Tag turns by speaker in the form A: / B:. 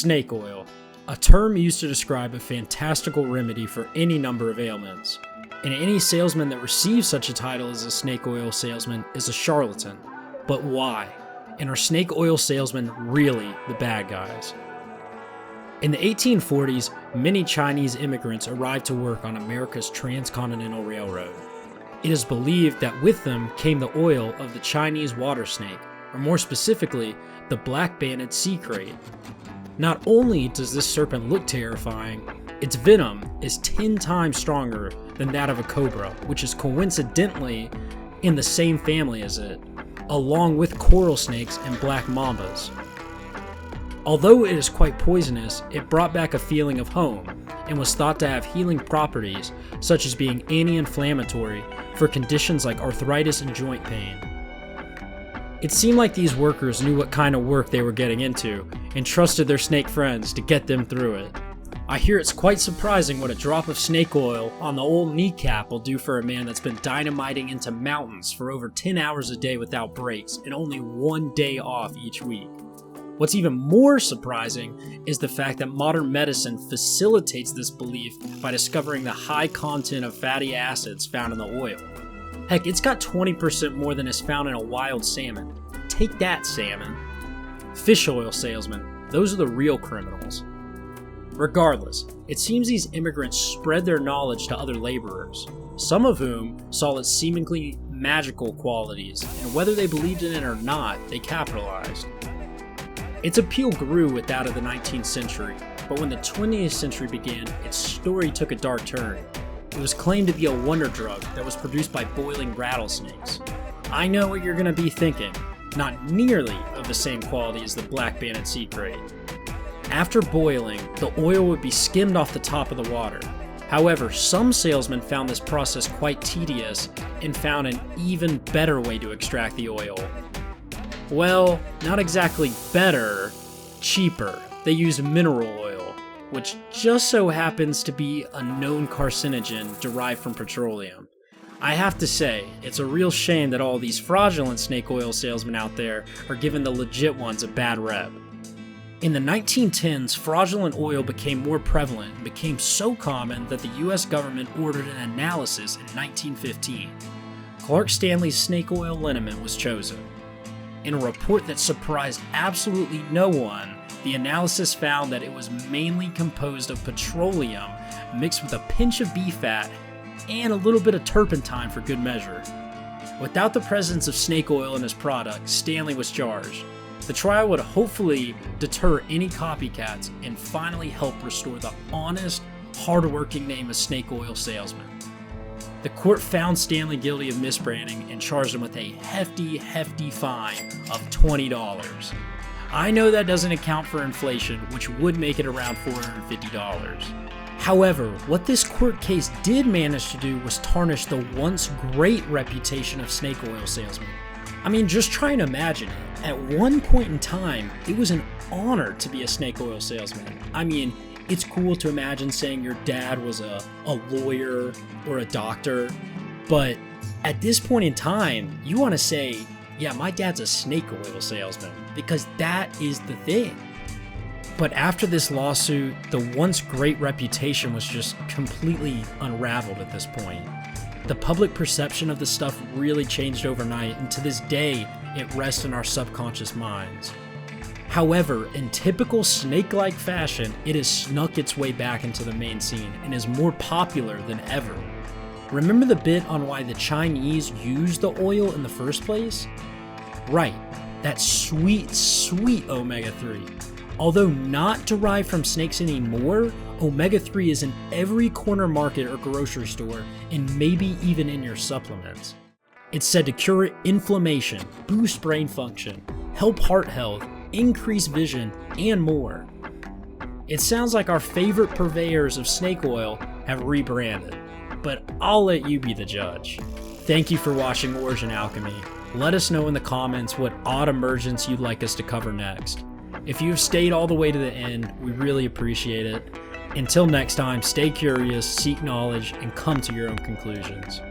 A: Snake oil, a term used to describe a fantastical remedy for any number of ailments. And any salesman that receives such a title as a snake oil salesman is a charlatan. But why? And are snake oil salesmen really the bad guys? In the 1840s, many Chinese immigrants arrived to work on America's transcontinental railroad. It is believed that with them came the oil of the Chinese water snake, or more specifically, the black-banded sea crate. Not only does this serpent look terrifying, its venom is 10 times stronger than that of a cobra, which is coincidentally in the same family as it, along with coral snakes and black mambas. Although it is quite poisonous, it brought back a feeling of home and was thought to have healing properties such as being anti-inflammatory for conditions like arthritis and joint pain. It seemed like these workers knew what kind of work they were getting into and trusted their snake friends to get them through it. I hear it's quite surprising what a drop of snake oil on the old kneecap will do for a man that's been dynamiting into mountains for over 10 hours a day without breaks and only 1 day off each week. What's even more surprising is the fact that modern medicine facilitates this belief by discovering the high content of fatty acids found in the oil. Heck, it's got 20% more than is found in a wild salmon. Take that, salmon. Fish oil salesmen, those are the real criminals. Regardless, it seems these immigrants spread their knowledge to other laborers, some of whom saw its seemingly magical qualities, and whether they believed in it or not, they capitalized. Its appeal grew with that of the 19th century, but when the 20th century began, its story took a dark turn. It was claimed to be a wonder drug that was produced by boiling rattlesnakes. I know what you're going to be thinking, not nearly of the same quality as the black-banded sea crate. After boiling, the oil would be skimmed off the top of the water. However, some salesmen found this process quite tedious and found an even better way to extract the oil. Well, not exactly better, cheaper. They used mineral oil, which just so happens to be a known carcinogen derived from petroleum. I have to say, it's a real shame that all these fraudulent snake oil salesmen out there are giving the legit ones a bad rep. In the 1910s, fraudulent oil became more prevalent and became so common that the US government ordered an analysis in 1915. Clark Stanley's snake oil liniment was chosen. In a report that surprised absolutely no one, the analysis found that it was mainly composed of petroleum mixed with a pinch of beef fat and a little bit of turpentine for good measure. Without the presence of snake oil in his product, Stanley was charged. The trial would hopefully deter any copycats and finally help restore the honest, hard-working name of snake oil salesman. The court found Stanley guilty of misbranding and charged him with a hefty fine of $20. I know that doesn't account for inflation, which would make it around $450. However, what this court case did manage to do was tarnish the once great reputation of snake oil salesmen. I mean, just try and imagine it. At one point in time, it was an honor to be a snake oil salesman. I mean, it's cool to imagine saying your dad was a lawyer or a doctor, but at this point in time, you want to say, yeah, my dad's a snake oil salesman, because that is the thing. But after this lawsuit, the once great reputation was just completely unraveled at this point. The public perception of the stuff really changed overnight, and to this day, it rests in our subconscious minds. However, in typical snake-like fashion, it has snuck its way back into the main scene and is more popular than ever. Remember the bit on why the Chinese used the oil in the first place? Right, that sweet omega-3. Although not derived from snakes anymore, omega-3 is in every corner market or grocery store and maybe even in your supplements. It's said to cure inflammation, boost brain function, help heart health, increase vision, and more. It sounds like our favorite purveyors of snake oil have rebranded, but I'll let you be the judge. Thank you for watching Origin Alchemy. Let us know in the comments what odd emergence you'd like us to cover next. If you have stayed all the way to the end, we really appreciate it. Until next time, stay curious, seek knowledge, and come to your own conclusions.